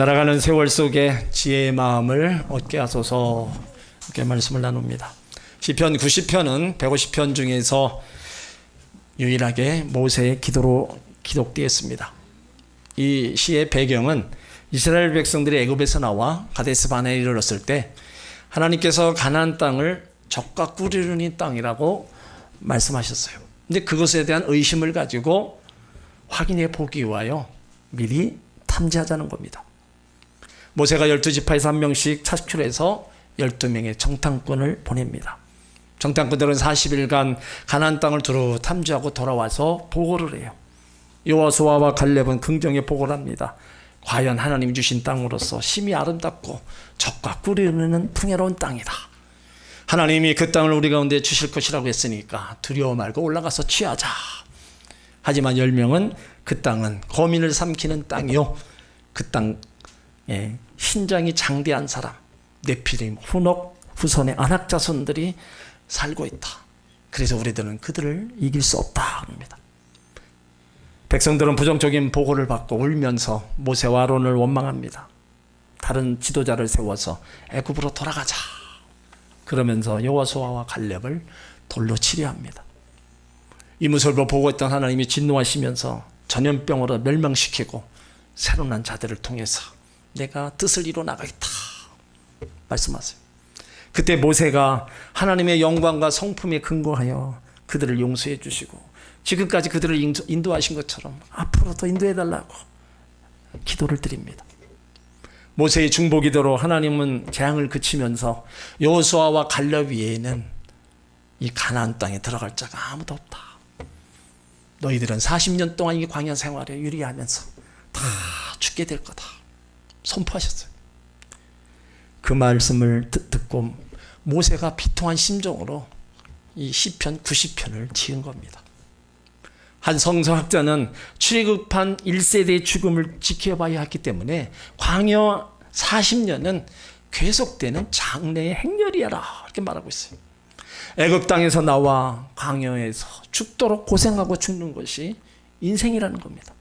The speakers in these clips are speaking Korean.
날아가는 세월 속에 지혜의 마음을 얻게 하소서. 이렇게 말씀을 나눕니다. 시편 90편은 150편 중에서 유일하게 모세의 기도로 기록되었습니다. 이 시의 배경은 이스라엘 백성들이 애굽에서 나와 가데스 바네에 이르렀을 때 하나님께서 가나안 땅을 적과 꿀이 흐르는 땅이라고 말씀하셨어요. 근데 그것에 대한 의심을 가지고 확인해 보기 위하여 미리 탐지하자는 겁니다. 모세가 12지파에서 한 명씩 차출해서 12명의 정탐꾼을 보냅니다. 정탐꾼들은 40일간 가나안 땅을 두루 탐지하고 돌아와서 보고를 해요. 여호수아와 갈렙은 긍정의 보고를 합니다. 과연 하나님이 주신 땅으로서 심히 아름답고 적과 꿀이 흐르는 풍요로운 땅이다. 하나님이 그 땅을 우리 가운데 주실 것이라고 했으니까 두려워 말고 올라가서 취하자. 하지만 10명은 그 땅은 거민을 삼키는 땅이요, 그 땅에 신장이 장대한 사람, 네피림, 후녹, 후손의 안악자손들이 살고 있다. 그래서 우리들은 그들을 이길 수 없다 합니다. 백성들은 부정적인 보고를 받고 울면서 모세와 아론을 원망합니다. 다른 지도자를 세워서 애굽으로 돌아가자. 그러면서 여호수아와 갈렙을 돌로 치려합니다. 이 모습을 보고 있던 하나님이 진노하시면서 전염병으로 멸망시키고 새로 난 자들을 통해서 내가 뜻을 이루어 나가겠다 말씀하세요. 그때 모세가 하나님의 영광과 성품에 근거하여 그들을 용서해 주시고 지금까지 그들을 인도하신 것처럼 앞으로도 인도해 달라고 기도를 드립니다. 모세의 중보기도로 하나님은 재앙을 그치면서 여호수아와 갈렙 외에는 이 가나안 땅에 들어갈 자가 아무도 없다. 너희들은 40년 동안 이 광야 생활에 유리하면서 다 죽게 될 거다 선포하셨어요. 그 말씀을 듣고 모세가 비통한 심정으로 이 시편 90편을 지은 겁니다. 한 성서학자는 출애굽한 1세대의 죽음을 지켜봐야 했기 때문에 광야 40년은 계속되는 장래의 행렬이야라 이렇게 말하고 있어요. 애굽 땅에서 나와 광야에서 죽도록 고생하고 죽는 것이 인생이라는 겁니다.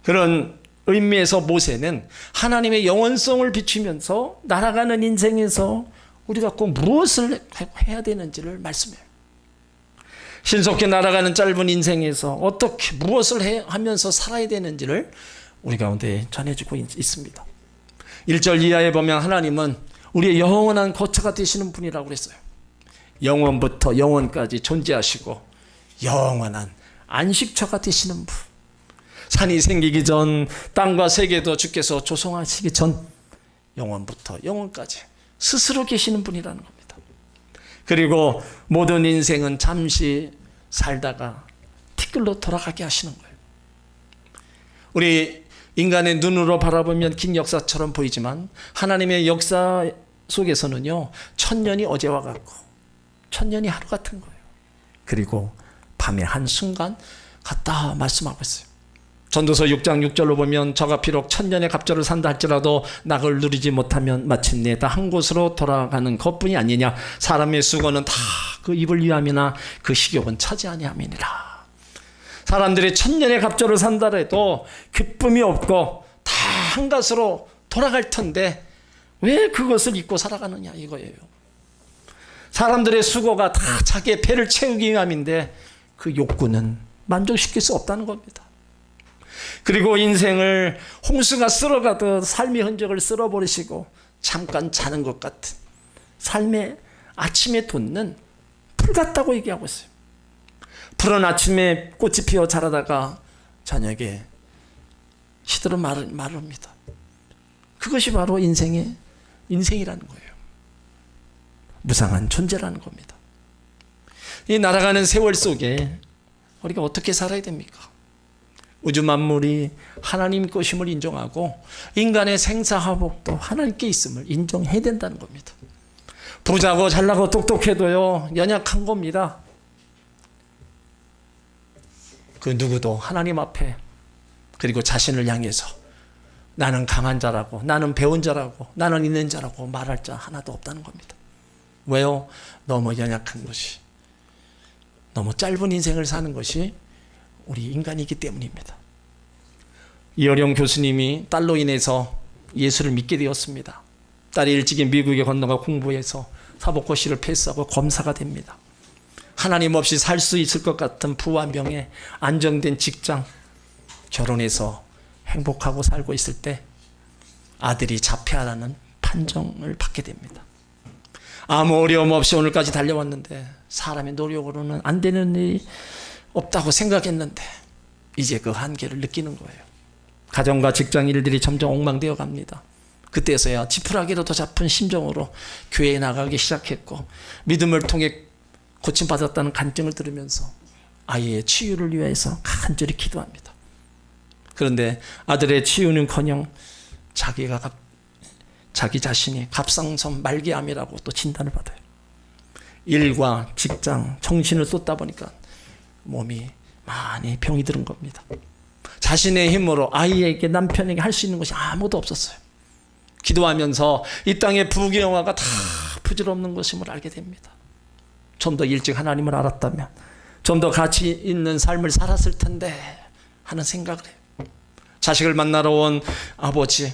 그런 의미에서 모세는 하나님의 영원성을 비추면서 날아가는 인생에서 우리가 꼭 무엇을 해야 되는지를 말씀해요. 신속히 날아가는 짧은 인생에서 어떻게 무엇을 하면서 살아야 되는지를 우리 가운데 전해주고 있습니다. 1절 이하에 보면 하나님은 우리의 영원한 거처가 되시는 분이라고 그랬어요. 영원부터 영원까지 존재하시고 영원한 안식처가 되시는 분. 산이 생기기 전 땅과 세계도 주께서 조성하시기 전 영원부터 영원까지 스스로 계시는 분이라는 겁니다. 그리고 모든 인생은 잠시 살다가 티끌로 돌아가게 하시는 거예요. 우리 인간의 눈으로 바라보면 긴 역사처럼 보이지만 하나님의 역사 속에서는요, 천년이 어제와 같고 천년이 하루 같은 거예요. 그리고 밤의 한순간 같다 말씀하고 있어요. 전도서 6장 6절로 보면 저가 비록 천년의 갑절을 산다 할지라도 낙을 누리지 못하면 마침내 다 한 곳으로 돌아가는 것뿐이 아니냐. 사람의 수고는 다 그 입을 위함이나 그 식욕은 차지 아니함이니라. 사람들이 천년의 갑절을 산다 해도 기쁨이 없고 다 한 곳으로 돌아갈 텐데 왜 그것을 잊고 살아가느냐 이거예요. 사람들의 수고가 다 자기의 배를 채우기 위함인데 그 욕구는 만족시킬 수 없다는 겁니다. 그리고 인생을 홍수가 쓸어가듯 삶의 흔적을 쓸어버리시고 잠깐 자는 것 같은 삶의 아침에 돋는 풀 같다고 얘기하고 있어요. 푸른 아침에 꽃이 피어 자라다가 저녁에 시들어 마릅니다. 그것이 바로 인생이라는 거예요. 무상한 존재라는 겁니다. 이 날아가는 세월 속에 우리가 어떻게 살아야 됩니까? 우주 만물이 하나님 것임을 인정하고 인간의 생사화복도 하나님께 있음을 인정해야 된다는 겁니다. 부자고 잘나고 똑똑해도요 연약한 겁니다. 그 누구도 하나님 앞에 그리고 자신을 향해서 나는 강한 자라고 나는 배운 자라고 나는 있는 자라고 말할 자 하나도 없다는 겁니다. 왜요? 너무 연약한 것이, 너무 짧은 인생을 사는 것이 우리 인간이기 때문입니다. 이어령 교수님이 딸로 인해서 예수를 믿게 되었습니다. 딸이 일찍이 미국에 건너가 공부해서 사법고시를 패스하고 검사가 됩니다. 하나님 없이 살 수 있을 것 같은 부와 명예, 안정된 직장, 결혼해서 행복하고 살고 있을 때 아들이 자폐하라는 판정을 받게 됩니다. 아무 어려움 없이 오늘까지 달려왔는데 사람의 노력으로는 안 되는 일이 없다고 생각했는데 이제 그 한계를 느끼는 거예요. 가정과 직장 일들이 점점 엉망되어 갑니다. 그때서야 지푸라기로도 잡은 심정으로 교회에 나가기 시작했고 믿음을 통해 고침받았다는 간증을 들으면서 아이의 치유를 위해서 간절히 기도합니다. 그런데 아들의 치유는커녕 자기 자신이 갑상선 말기암이라고 또 진단을 받아요. 일과 직장, 정신을 쏟다 보니까 몸이 많이 병이 들은 겁니다. 자신의 힘으로 아이에게, 남편에게 할 수 있는 것이 아무것도 없었어요. 기도하면서 이 땅의 부귀영화가 다 부질없는 것임을 알게 됩니다. 좀 더 일찍 하나님을 알았다면 좀 더 가치 있는 삶을 살았을 텐데 하는 생각을 해요. 자식을 만나러 온 아버지,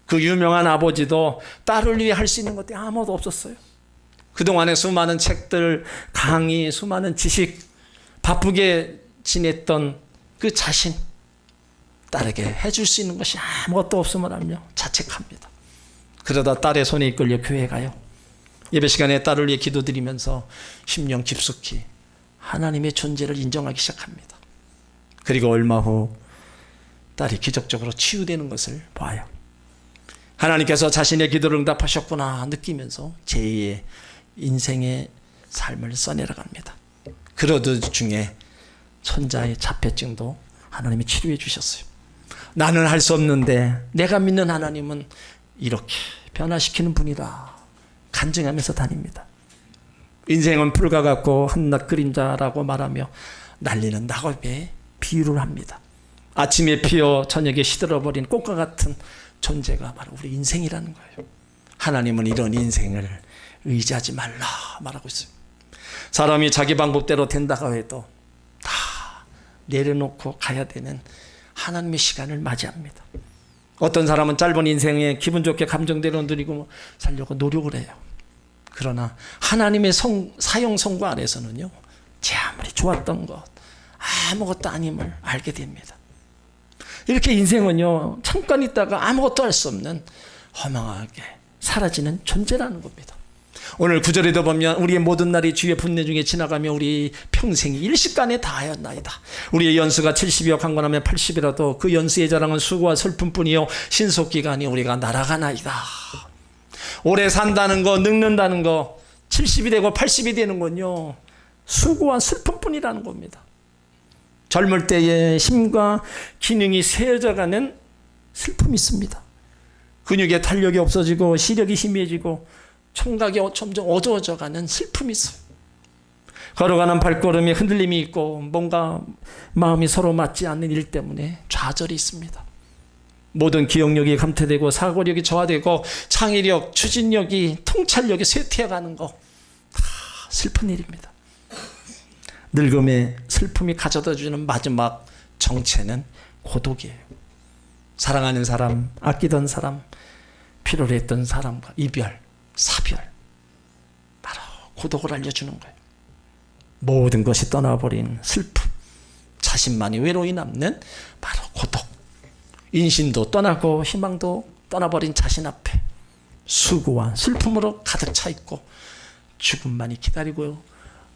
그 유명한 아버지도 딸을 위해 할 수 있는 것들이 아무것도 없었어요. 그동안에 수많은 책들, 강의, 수많은 지식, 바쁘게 지냈던 그 자신, 딸에게 해줄 수 있는 것이 아무것도 없음을 알며 자책합니다. 그러다 딸의 손에 이끌려 교회에 가요. 예배 시간에 딸을 위해 기도드리면서 심령 깊숙이 하나님의 존재를 인정하기 시작합니다. 그리고 얼마 후 딸이 기적적으로 치유되는 것을 봐요. 하나님께서 자신의 기도를 응답하셨구나 느끼면서 제2의 인생의 삶을 써내려갑니다. 그러던 중에 손자의 자폐증도 하나님이 치료해 주셨어요. 나는 할 수 없는데 내가 믿는 하나님은 이렇게 변화시키는 분이다 간증하면서 다닙니다. 인생은 풀과 같고 한낮 그림자라고 말하며 날리는 낙엽에 비유를 합니다. 아침에 피어 저녁에 시들어버린 꽃과 같은 존재가 바로 우리 인생이라는 거예요. 하나님은 이런 인생을 의지하지 말라 말하고 있어요. 사람이 자기 방법대로 된다고 해도 다 내려놓고 가야 되는 하나님의 시간을 맞이합니다. 어떤 사람은 짧은 인생에 기분 좋게 감정대로 누리고 살려고 노력을 해요. 그러나 하나님의 사형 선고 안에서는요, 제 아무리 좋았던 것 아무것도 아님을 알게 됩니다. 이렇게 인생은요, 잠깐 있다가 아무것도 할 수 없는 허망하게 사라지는 존재라는 겁니다. 오늘 구절에도 보면 우리의 모든 날이 주의 분내 중에 지나가며 우리 평생이 일시간에 다하였나이다. 우리의 연수가 70이여 강건하면 80이라도 그 연수의 자랑은 수고와 슬픔뿐이요 신속기간이 우리가 날아가나이다. 오래 산다는 거, 늙는다는 거, 70이 되고 80이 되는 건요 수고와 슬픔뿐이라는 겁니다. 젊을 때의 힘과 기능이 세어져가는 슬픔이 있습니다. 근육의 탄력이 없어지고 시력이 희미해지고 청각이 점점 어두워져가는 슬픔이 있어요. 걸어가는 발걸음에 흔들림이 있고 뭔가 마음이 서로 맞지 않는 일 때문에 좌절이 있습니다. 모든 기억력이 감퇴되고 사고력이 저하되고 창의력, 추진력이, 통찰력이 쇠퇴해가는 거 다 슬픈 일입니다. 늙음의 슬픔이 가져다주는 마지막 정체는 고독이에요. 사랑하는 사람, 아끼던 사람, 필요로 했던 사람과 이별, 사별, 바로 고독을 알려주는 거예요. 모든 것이 떠나버린 슬픔, 자신만이 외로이 남는 바로 고독. 인신도 떠나고 희망도 떠나버린 자신 앞에 수고와 슬픔으로 가득 차 있고 죽음만이 기다리고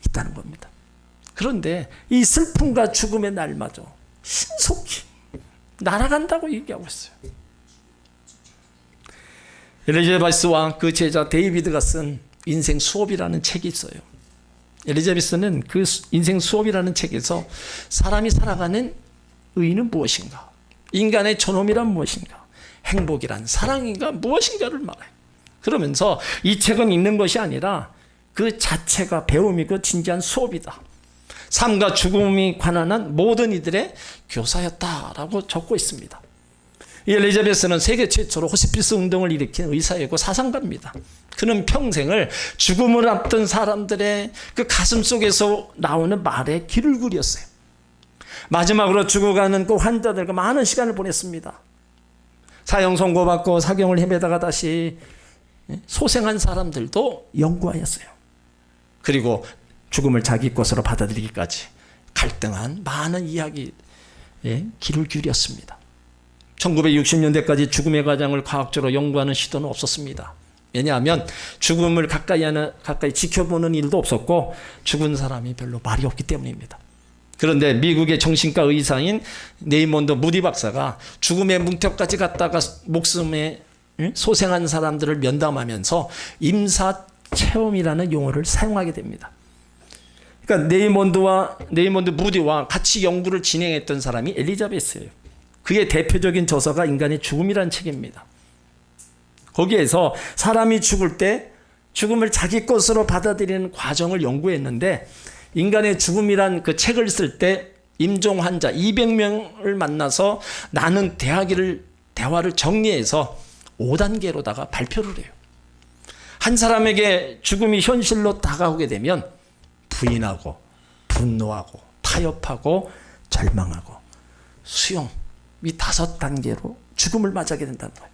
있다는 겁니다. 그런데 이 슬픔과 죽음의 날마저 신속히 날아간다고 얘기하고 있어요. 엘리자베스와 그 제자 데이비드가 쓴 인생 수업이라는 책이 있어요. 엘리자베스는 그 인생 수업이라는 책에서 사람이 살아가는 의의는 무엇인가, 인간의 존엄이란 무엇인가, 행복이란 사랑인가 무엇인가를 말해요. 그러면서 이 책은 읽는 것이 아니라 그 자체가 배움이고 진지한 수업이다. 삶과 죽음이 관한한 모든 이들의 교사였다라고 적고 있습니다. 이 엘리자베스는 세계 최초로 호스피스 운동을 일으킨 의사이고 사상가입니다. 그는 평생을 죽음을 앞둔 사람들의 그 가슴 속에서 나오는 말에 귀를 기울였어요. 마지막으로 죽어가는 그 환자들과 많은 시간을 보냈습니다. 사형 선고받고 사경을 헤매다가 다시 소생한 사람들도 연구하였어요. 그리고 죽음을 자기 것으로 받아들이기까지 갈등한 많은 이야기에 귀를 기울였습니다. 1960년대까지 죽음의 과정을 과학적으로 연구하는 시도는 없었습니다. 왜냐하면 죽음을 가까이 지켜보는 일도 없었고 죽은 사람이 별로 말이 없기 때문입니다. 그런데 미국의 정신과 의사인 레이몬드 무디 박사가 죽음의 문턱까지 갔다가 목숨에 소생한 사람들을 면담하면서 임사체험이라는 용어를 사용하게 됩니다. 그러니까 레이몬드 무디와 같이 연구를 진행했던 사람이 엘리자베스예요. 그의 대표적인 저서가 인간의 죽음이라는 책입니다. 거기에서 사람이 죽을 때 죽음을 자기 것으로 받아들이는 과정을 연구했는데, 인간의 죽음이란 그 책을 쓸 때 임종 환자 200명을 만나서 나눈 대화를 정리해서 5단계로다가 발표를 해요. 한 사람에게 죽음이 현실로 다가오게 되면 부인하고 분노하고 타협하고 절망하고 수용, 이 5단계로 죽음을 맞이하게 된다는 거예요.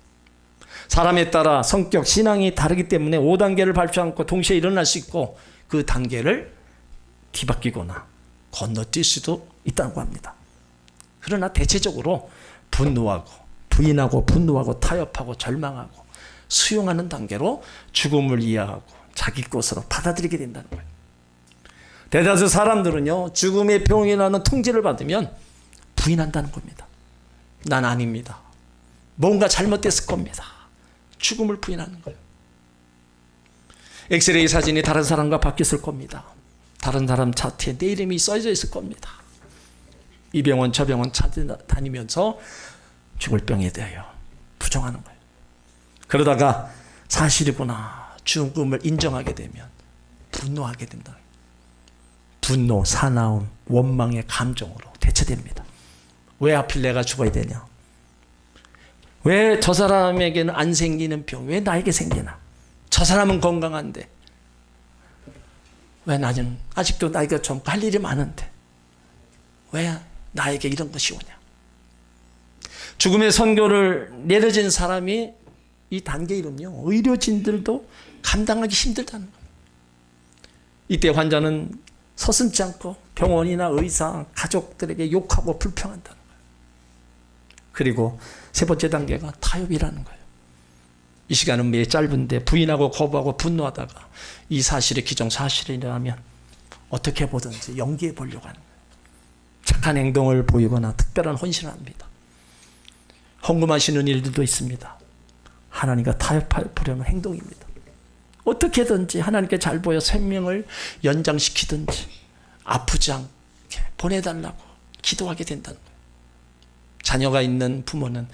사람에 따라 성격, 신앙이 다르기 때문에 5단계를 밟지 않고 동시에 일어날 수 있고 그 단계를 뒤바뀌거나 건너뛸 수도 있다고 합니다. 그러나 대체적으로 분노하고 부인하고 분노하고 타협하고 절망하고 수용하는 단계로 죽음을 이해하고 자기 것으로 받아들이게 된다는 거예요. 대다수 사람들은요, 죽음의 병이라는 통지를 받으면 부인한다는 겁니다. 난 아닙니다. 뭔가 잘못됐을 겁니다. 죽음을 부인하는 거예요. 엑스레이 사진이 다른 사람과 바뀌었을 겁니다. 다른 사람 차트에 내 이름이 써져 있을 겁니다. 이 병원 저 병원 찾아다니면서 죽을 병에 대하여 부정하는 거예요. 그러다가 사실이구나, 죽음을 인정하게 되면 분노하게 된다. 분노, 사나움, 원망의 감정으로 대체됩니다. 왜 하필 내가 죽어야 되냐? 왜 저 사람에게는 안 생기는 병, 왜 나에게 생기나? 저 사람은 건강한데 왜 나는 아직도 나이가 좀 할 일이 많은데 왜 나에게 이런 것이 오냐? 죽음의 선고를 내려진 사람이 이 단계 이름요, 의료진들도 감당하기 힘들다는 거예요. 이때 환자는 서슴지 않고 병원이나 의사, 가족들에게 욕하고 불평한다는 거예요. 그리고 세 번째 단계가 타협이라는 거예요. 이 시간은 매우 짧은데 부인하고 거부하고 분노하다가 이 사실이 기정사실이라면 어떻게 보든지 연기해 보려고 하는 거예요. 착한 행동을 보이거나 특별한 헌신을 합니다. 헌금하시는 일들도 있습니다. 하나님과 타협하려는 행동입니다. 어떻게든지 하나님께 잘 보여 생명을 연장시키든지 아프지 않게 보내달라고 기도하게 된다는 거예요. 자녀가 있는 부모는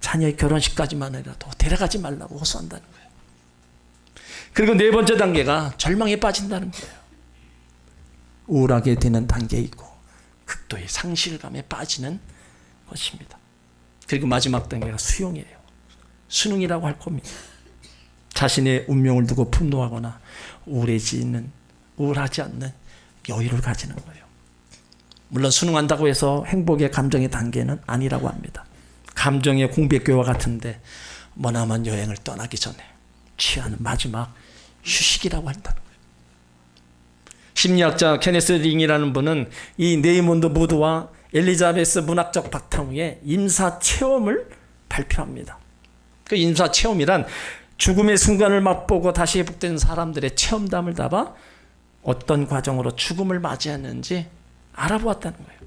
자녀의 결혼식까지만이라도 데려가지 말라고 호소한다는 거예요. 그리고 네 번째 단계가 절망에 빠진다는 거예요. 우울하게 되는 단계이고 극도의 상실감에 빠지는 것입니다. 그리고 마지막 단계가 수용이에요. 순응이라고 할 겁니다. 자신의 운명을 두고 분노하거나 우울하지 않는 여유를 가지는 거예요. 물론 순응한다고 해서 행복의 감정의 단계는 아니라고 합니다. 감정의 공백교와 같은데 머나먼 여행을 떠나기 전에 취하는 마지막 휴식이라고 한다는 거예요. 심리학자 케네스 링이라는 분은 이 레이몬드 무드와 엘리자베스 문학적 바탕 위에 임사체험을 발표합니다. 그 임사체험이란 죽음의 순간을 맛보고 다시 회복된 사람들의 체험담을 담아 어떤 과정으로 죽음을 맞이하는지 알아보았다는 거예요.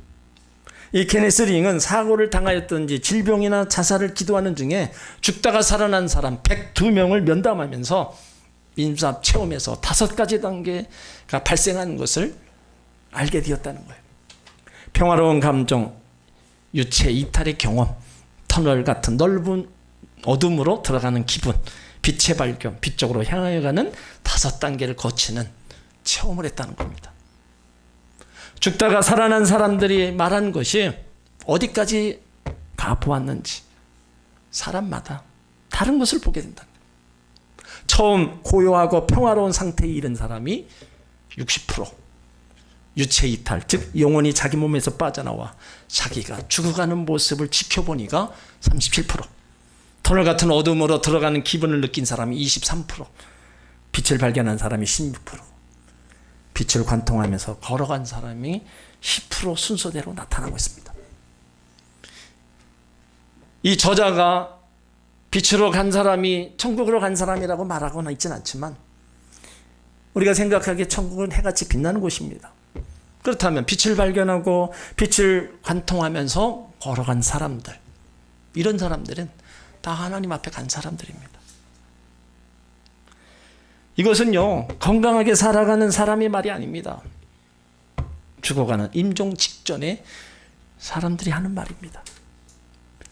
이 케네스 링은 사고를 당하였든지 질병이나 자살을 기도하는 중에 죽다가 살아난 사람 102명을 면담하면서 임사 체험에서 5가지 단계가 발생하는 것을 알게 되었다는 거예요. 평화로운 감정, 유체 이탈의 경험, 터널 같은 넓은 어둠으로 들어가는 기분, 빛의 발견, 빛 쪽으로 향하여 가는 5단계를 거치는 체험을 했다는 겁니다. 죽다가 살아난 사람들이 말한 것이 어디까지 가보았는지 사람마다 다른 것을 보게 된다. 처음 고요하고 평화로운 상태에 이른 사람이 60%, 유체 이탈, 즉 영혼이 자기 몸에서 빠져나와 자기가 죽어가는 모습을 지켜보니까 37%, 터널 같은 어둠으로 들어가는 기분을 느낀 사람이 23%, 빛을 발견한 사람이 16%, 빛을 관통하면서 걸어간 사람이 10% 순서대로 나타나고 있습니다. 이 저자가 빛으로 간 사람이 천국으로 간 사람이라고 말하거나 있지는 않지만 우리가 생각하기에 천국은 해같이 빛나는 곳입니다. 그렇다면 빛을 발견하고 빛을 관통하면서 걸어간 사람들, 이런 사람들은 다 하나님 앞에 간 사람들입니다. 이것은요, 건강하게 살아가는 사람의 말이 아닙니다. 죽어가는 임종 직전에 사람들이 하는 말입니다.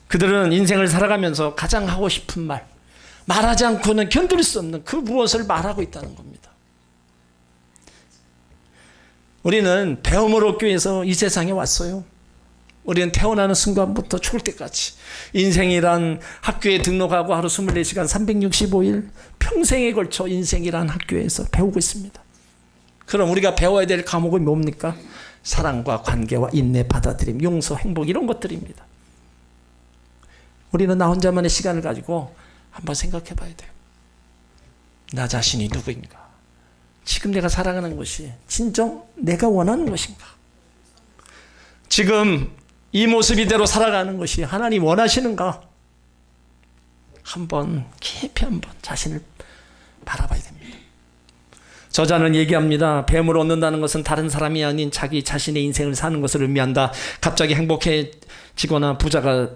그들은 인생을 살아가면서 가장 하고 싶은 말, 말하지 않고는 견딜 수 없는 그 무엇을 말하고 있다는 겁니다. 우리는 배움을 얻기 위해서 이 세상에 왔어요. 우리는 태어나는 순간부터 죽을 때까지 인생이란 학교에 등록하고 하루 24시간 365일 평생에 걸쳐 인생이란 학교에서 배우고 있습니다. 그럼 우리가 배워야 될 과목은 뭡니까? 사랑과 관계와 인내, 받아들임, 용서, 행복, 이런 것들입니다. 우리는 나 혼자만의 시간을 가지고 한번 생각해 봐야 돼요. 나 자신이 누구인가? 지금 내가 살아가는 것이 진정 내가 원하는 것인가? 지금 이 모습 이대로 살아가는 것이 하나님 원하시는가? 한번 깊이 한번 자신을 바라봐야 됩니다. 저자는 얘기합니다. 뱀을 얻는다는 것은 다른 사람이 아닌 자기 자신의 인생을 사는 것을 의미한다. 갑자기 행복해지거나 부자가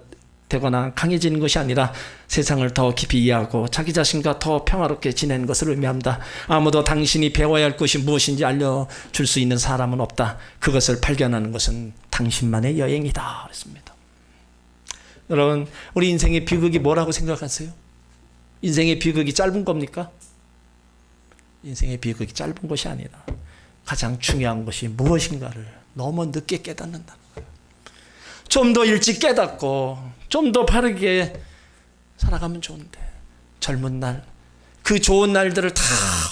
되거나 강해지는 것이 아니라 세상을 더 깊이 이해하고 자기 자신과 더 평화롭게 지내는 것을 의미합니다. 아무도 당신이 배워야 할 것이 무엇인지 알려줄 수 있는 사람은 없다. 그것을 발견하는 것은 당신만의 여행이다. 그랬습니다. 여러분, 우리 인생의 비극이 뭐라고 생각하세요? 인생의 비극이 짧은 겁니까? 인생의 비극이 짧은 것이 아니라 가장 중요한 것이 무엇인가를 너무 늦게 깨닫는다는 거예요. 좀 더 일찍 깨닫고 좀 더 바르게 살아가면 좋은데 젊은 날, 그 좋은 날들을 다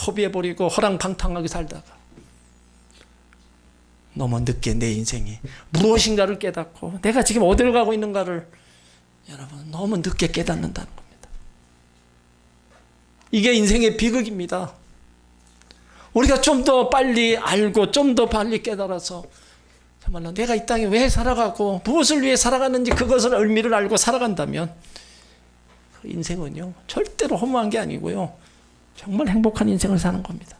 허비해버리고 허랑방탕하게 살다가 너무 늦게 내 인생이 무엇인가를 깨닫고 내가 지금 어디로 가고 있는가를 여러분 너무 늦게 깨닫는다는 겁니다. 이게 인생의 비극입니다. 우리가 좀 더 빨리 알고 좀 더 빨리 깨달아서 정말로 내가 이 땅에 왜 살아가고 무엇을 위해 살아가는지 그것을 의미를 알고 살아간다면 그 인생은요 절대로 허무한 게 아니고요 정말 행복한 인생을 사는 겁니다.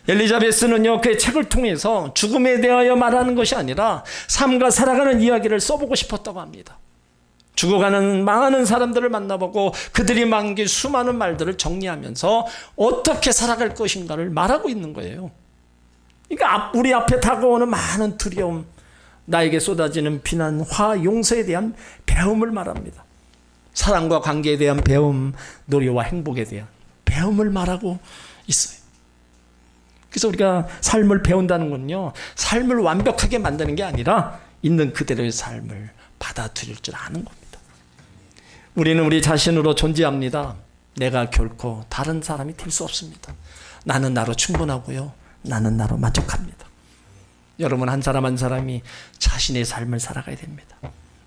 엘리자베스는요 그의 책을 통해서 죽음에 대하여 말하는 것이 아니라 삶과 살아가는 이야기를 써보고 싶었다고 합니다. 죽어가는 많은 사람들을 만나보고 그들이 남긴 수많은 말들을 정리하면서 어떻게 살아갈 것인가를 말하고 있는 거예요. 그러니까 우리 앞에 다가오는 많은 두려움, 나에게 쏟아지는 비난, 화, 용서에 대한 배움을 말합니다. 사랑과 관계에 대한 배움, 노래와 행복에 대한 배움을 말하고 있어요. 그래서 우리가 삶을 배운다는 건요, 삶을 완벽하게 만드는 게 아니라 있는 그대로의 삶을 받아들일 줄 아는 겁니다. 우리는 우리 자신으로 존재합니다. 내가 결코 다른 사람이 될 수 없습니다. 나는 나로 충분하고요. 나는 나로 만족합니다. 여러분 한 사람 한 사람이 자신의 삶을 살아가야 됩니다.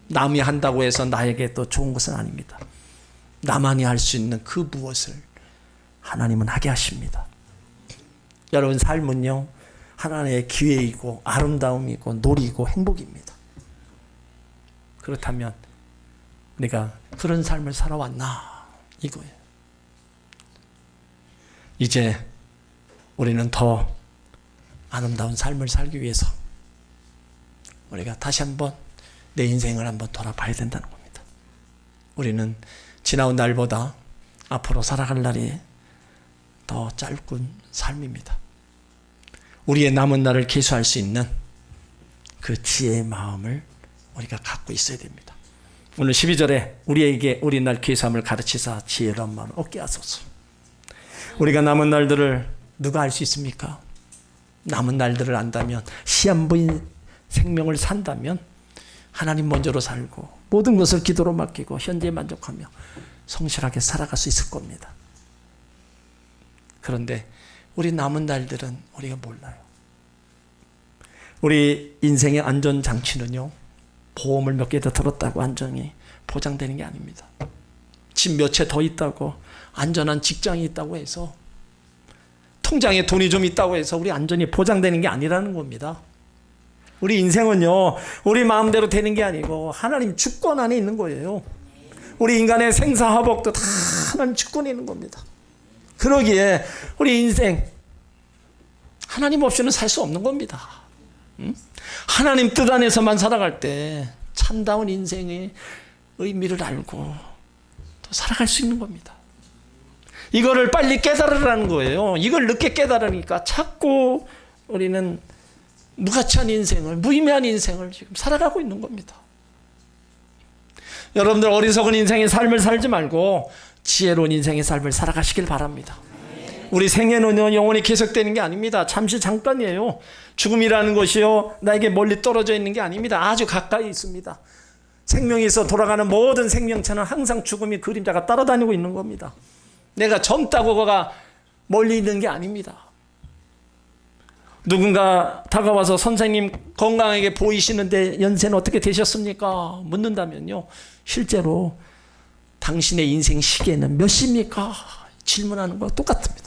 남이 한다고 해서 나에게 또 좋은 것은 아닙니다. 나만이 할 수 있는 그 무엇을 하나님은 하게 하십니다. 여러분 삶은요 하나님의 기회이고 아름다움이고 놀이고 행복입니다. 그렇다면 내가 그런 삶을 살아왔나 이거예요. 이제 우리는 더 아름다운 삶을 살기 위해서 우리가 다시 한번 내 인생을 한번 돌아봐야 된다는 겁니다. 우리는 지나온 날보다 앞으로 살아갈 날이 더 짧은 삶입니다. 우리의 남은 날을 계수할 수 있는 그 지혜의 마음을 우리가 갖고 있어야 됩니다. 오늘 12절에 우리에게 우리 날 계수함을 가르치사 지혜로운 마음을 얻게 하소서. 우리가 남은 날들을 누가 알 수 있습니까? 남은 날들을 안다면 시한부인 생명을 산다면 하나님 먼저로 살고 모든 것을 기도로 맡기고 현재에 만족하며 성실하게 살아갈 수 있을 겁니다. 그런데 우리 남은 날들은 우리가 몰라요. 우리 인생의 안전장치는요, 보험을 몇 개 더 들었다고 안전이 보장되는 게 아닙니다. 집 몇 채 더 있다고, 안전한 직장이 있다고 해서, 통장에 돈이 좀 있다고 해서 우리 안전이 보장되는 게 아니라는 겁니다. 우리 인생은요, 우리 마음대로 되는 게 아니고 하나님 주권 안에 있는 거예요. 우리 인간의 생사화복도 다 하나님 주권에 있는 겁니다. 그러기에 우리 인생 하나님 없이는 살 수 없는 겁니다. 하나님 뜻 안에서만 살아갈 때 참다운 인생의 의미를 알고 또 살아갈 수 있는 겁니다. 이거를 빨리 깨달으라는 거예요. 이걸 늦게 깨달으니까 자꾸 우리는 무가치한 인생을, 무의미한 인생을 지금 살아가고 있는 겁니다. 여러분들 어리석은 인생의 삶을 살지 말고 지혜로운 인생의 삶을 살아가시길 바랍니다. 우리 생애는 영원히 계속되는 게 아닙니다. 잠시 잠깐이에요. 죽음이라는 것이요, 나에게 멀리 떨어져 있는 게 아닙니다. 아주 가까이 있습니다. 생명이 있어 돌아가는 모든 생명체는 항상 죽음이 그림자가 따라다니고 있는 겁니다. 내가 젊다고가 멀리 있는 게 아닙니다. 누군가 다가와서 선생님 건강하게 보이시는데 연세는 어떻게 되셨습니까? 묻는다면요, 실제로 당신의 인생 시계는 몇 시입니까? 질문하는 거와 똑같습니다.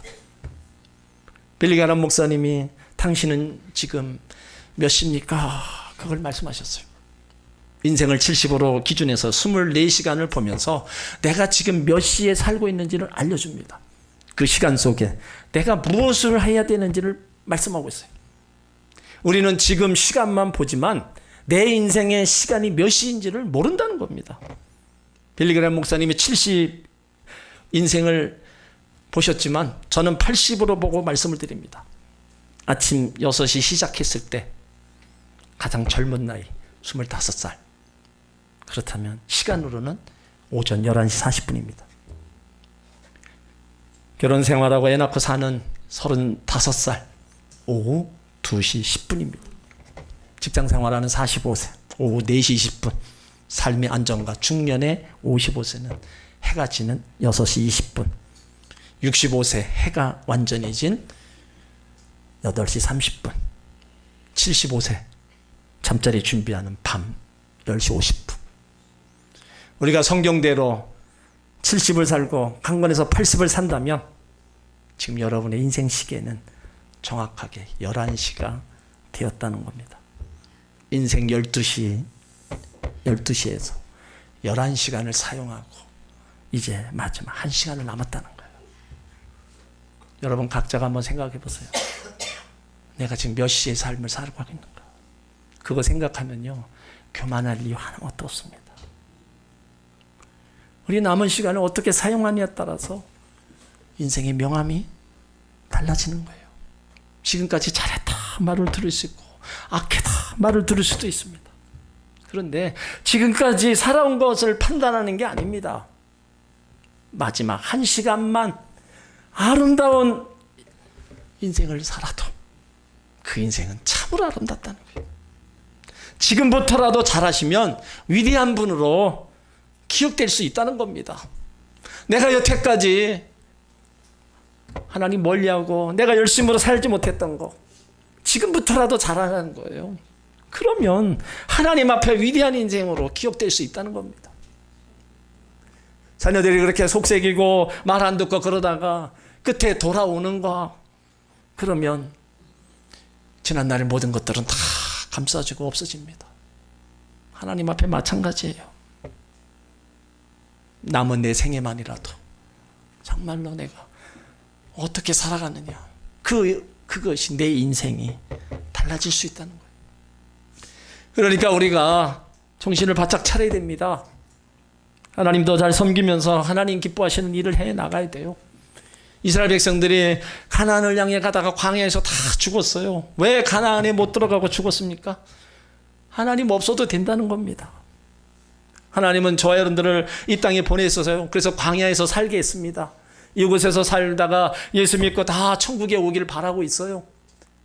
빌리 그레이엄 목사님이 당신은 지금 몇 시입니까? 그걸 말씀하셨어요. 인생을 70으로 기준해서 24시간을 보면서 내가 지금 몇 시에 살고 있는지를 알려줍니다. 그 시간 속에 내가 무엇을 해야 되는지를 말씀하고 있어요. 우리는 지금 시간만 보지만 내 인생의 시간이 몇 시인지를 모른다는 겁니다. 빌리 그레이엄 목사님이 70 인생을 보셨지만 저는 80으로 보고 말씀을 드립니다. 아침 6시 시작했을 때 가장 젊은 나이 25살. 그렇다면 시간으로는 오전 11시 40분입니다. 결혼 생활하고 애 낳고 사는 35살 오후 2시 10분입니다. 직장 생활하는 45세 오후 4시 20분. 삶의 안정과 중년의 55세는 해가 지는 6시 20분. 65세 해가 완전히 진 8시 30분. 75세 잠자리 준비하는 밤 10시 50분. 우리가 성경대로 70을 살고 강건해서 80을 산다면 지금 여러분의 인생 시계는 정확하게 11시가 되었다는 겁니다. 인생 12시에서 11시간을 사용하고 이제 마지막 1시간을 남았다는 거예요. 여러분 각자가 한번 생각해 보세요. 내가 지금 몇 시의 삶을 살고 있는가? 그거 생각하면요, 교만할 이유 하나도 없습니다. 우리 남은 시간을 어떻게 사용하느냐에 따라서 인생의 명암이 달라지는 거예요. 지금까지 잘했다 말을 들을 수 있고 악했다 말을 들을 수도 있습니다. 그런데 지금까지 살아온 것을 판단하는 게 아닙니다. 마지막 1시간만 아름다운 인생을 살아도 그 인생은 참으로 아름답다는 거예요. 지금부터라도 잘하시면 위대한 분으로 기억될 수 있다는 겁니다. 내가 여태까지 하나님 멀리하고 내가 열심으로 살지 못했던 거 지금부터라도 잘하는 거예요. 그러면 하나님 앞에 위대한 인생으로 기억될 수 있다는 겁니다. 자녀들이 그렇게 속색이고 말 안 듣고 그러다가 끝에 돌아오는 거, 그러면 지난날의 모든 것들은 다 감싸지고 없어집니다. 하나님 앞에 마찬가지예요. 남은 내 생애만이라도 정말로 내가 어떻게 살아가느냐, 그것이 내 인생이 달라질 수 있다는 거예요. 그러니까 우리가 정신을 바짝 차려야 됩니다. 하나님도 잘 섬기면서 하나님 기뻐하시는 일을 해 나가야 돼요. 이스라엘 백성들이 가나안을 향해 가다가 광야에서 다 죽었어요. 왜 가나안에 못 들어가고 죽었습니까? 하나님 없어도 된다는 겁니다. 하나님은 저와 여러분들을 이 땅에 보내셨어요. 그래서 광야에서 살게 했습니다. 이곳에서 살다가 예수 믿고 다 천국에 오기를 바라고 있어요.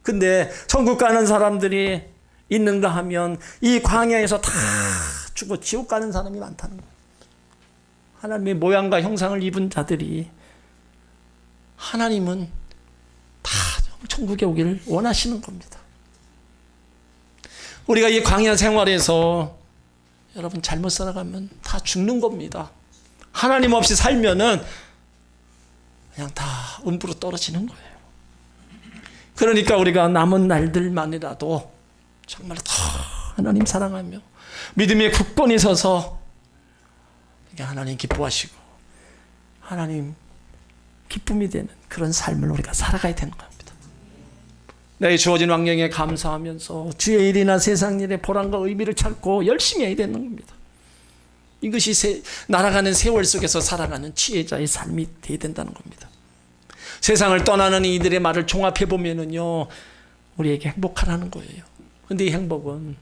근데 천국 가는 사람들이 있는가 하면 이 광야에서 다 죽고 지옥 가는 사람이 많다는 거예요. 하나님의 모양과 형상을 입은 자들이 하나님은 다 천국에 오기를 원하시는 겁니다. 우리가 이 광야 생활에서 여러분 잘못 살아가면 다 죽는 겁니다. 하나님 없이 살면은 그냥 다 음부로 떨어지는 거예요. 그러니까 우리가 남은 날들만이라도 정말 더 하나님 사랑하며 믿음의 굳건히 서서 하나님 기뻐하시고 하나님 기쁨이 되는 그런 삶을 우리가 살아가야 되는 겁니다. 내게 주어진 환경에 감사하면서 주의 일이나 세상 일에 보람과 의미를 찾고 열심히 해야 되는 겁니다. 이것이 날아가는 세월 속에서 살아가는 지혜자의 삶이 되어야 된다는 겁니다. 세상을 떠나는 이들의 말을 종합해 보면은요, 우리에게 행복하라는 거예요. 근데 이 행복은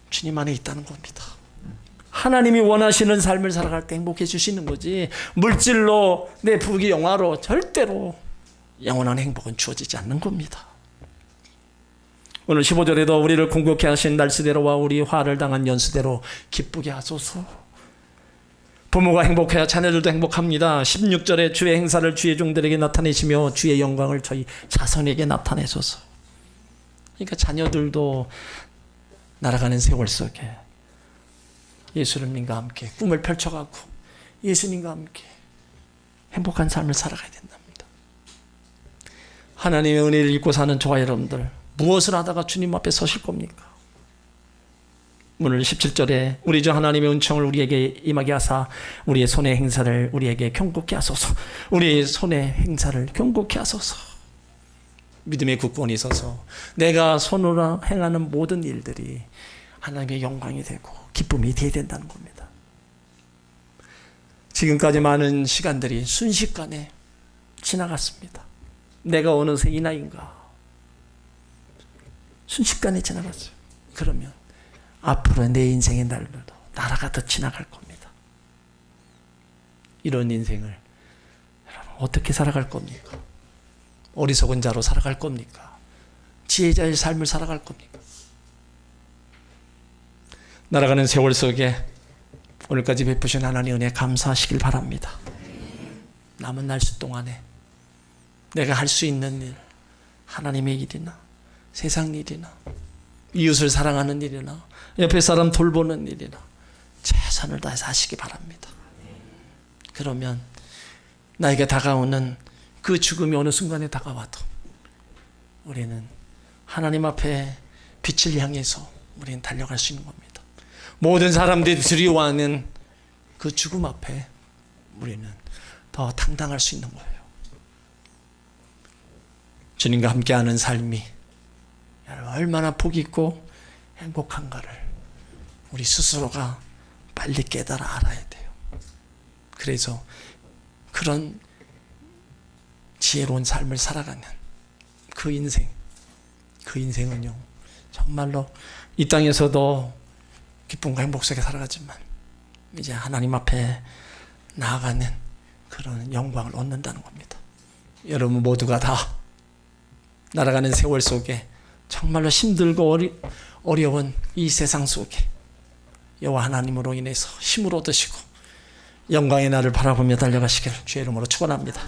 주님 안에 있다는 겁니다. 하나님이 원하시는 삶을 살아갈 때 행복해 주시는 거지, 물질로 내 부귀 영화로 절대로 영원한 행복은 주어지지 않는 겁니다. 오늘 15절에도 우리를 궁극해 하신 날수대로와 우리 화를 당한 연수대로 기쁘게 하소서. 부모가 행복해야 자녀들도 행복합니다. 16절에 주의 행사를 주의 종들에게 나타내시며 주의 영광을 저희 자손에게 나타내소서. 그러니까 자녀들도 날아가는 세월 속에 예수님과 함께 꿈을 펼쳐가고 예수님과 함께 행복한 삶을 살아가야 된답니다. 하나님의 은혜를 입고 사는 저와 여러분들, 무엇을 하다가 주님 앞에 서실 겁니까? 오늘 17절에 우리 주 하나님의 은총을 우리에게 임하게 하사 우리의 손의 행사를 우리에게 경고케 하소서. 우리의 손의 행사를 경고케 하소서. 믿음의 굳건히 있어서 내가 손으로 행하는 모든 일들이 하나님의 영광이 되고 기쁨이 되어야 된다는 겁니다. 지금까지 많은 시간들이 순식간에 지나갔습니다. 내가 어느새 이 나이인가? 순식간에 지나갔어요. 그러면 앞으로 내 인생의 날들도 날아가듯 지나갈 겁니다. 이런 인생을 여러분 어떻게 살아갈 겁니까? 어리석은 자로 살아갈 겁니까? 지혜자의 삶을 살아갈 겁니까? 날아가는 세월 속에 오늘까지 베푸신 하나님 은혜 감사하시길 바랍니다. 남은 날수 동안에 내가 할 수 있는 일, 하나님의 일이나 세상 일이나 이웃을 사랑하는 일이나 옆에 사람 돌보는 일이나 최선을 다해서 하시기 바랍니다. 그러면 나에게 다가오는 그 죽음이 어느 순간에 다가와도 우리는 하나님 앞에 빛을 향해서 우리는 달려갈 수 있는 겁니다. 모든 사람들이 두려워하는 그 죽음 앞에 우리는 더 당당할 수 있는 거예요. 주님과 함께하는 삶이 얼마나 복이 있고 행복한가를 우리 스스로가 빨리 깨달아 알아야 돼요. 그래서 그런 지혜로운 삶을 살아가는 그 인생은요 정말로 이 땅에서도 기쁨과 행복 속에 살아가지만 이제 하나님 앞에 나아가는 그런 영광을 얻는다는 겁니다. 여러분 모두가 다 날아가는 세월 속에 정말로 힘들고 어려운 이 세상 속에 여호와 하나님으로 인해서 힘을 얻으시고 영광의 날을 바라보며 달려가시기를 주의 이름으로 축원합니다.